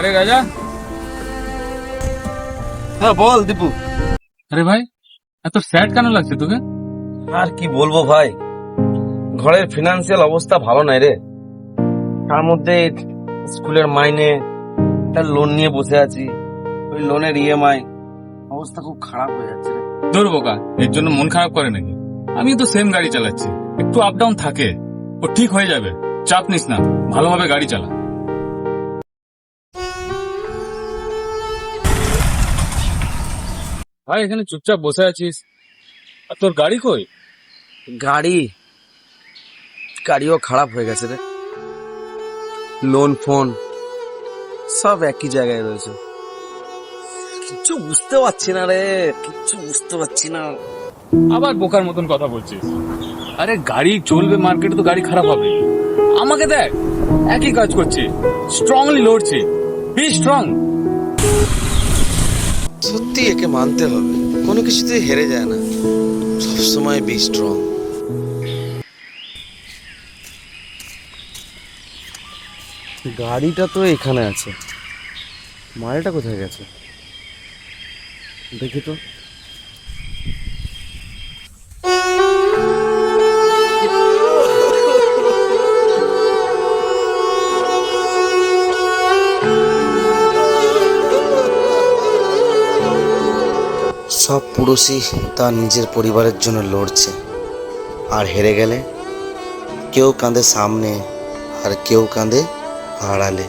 আরে রাজা। হ্যাঁ বল দীপু। আরে ভাই, এত স্যাড কেন লাগছে তোকে? আর কি বলবো ভাই, ঘরের ফিনান্সিয়াল অবস্থা ভালো নাই রে। তার মধ্যে স্কুলের মাইনে, তার লোন নিয়ে বসে আছি, ওই লোনের ইএমআই, অবস্থা খুব খারাপ হয়ে যাচ্ছে রে। দূর বোকা, এর জন্য মন খারাপ করে নাকি? আমি তো সেম গাড়ি চালাচ্ছি, একটু আপ ডাউন থাকে, ও ঠিক হয়ে যাবে। চাপ নিস না, ভালোভাবে গাড়ি চালা। ভাই এখানে চুপচাপ বসে আছিস, আর তোর গাড়ি কই? গাড়িও খারাপ হয়ে গেছে রে। লোন ফোন সব একই জায়গায় রয়েছে। কিচ্ছু বুঝতে পারছি না রে, কিচ্ছু বুঝতে পারছি না। আবার বোকার মতন কথা বলছিস। আরে গাড়ি চলবে, মার্কেটে তো গাড়ি খারাপ হবে। আমাকে দেখ, একই কাজ করছি, স্ট্রংলি লড়ছি। Be strong. সত্যি একে মানতে হবে, কোনো কিছুতেই হেরে যায় না, সবসময় বি স্ট্রং। গাড়িটা তো এখানে আছে, মালটা কোথায় গেছে দেখি তো। সব পুরুষই তার নিজের পরিবারের জন্য লড়ছে, আর হেরে গেলে কেউ কাঁদে সামনে আর কেউ কাঁদে আড়ালে।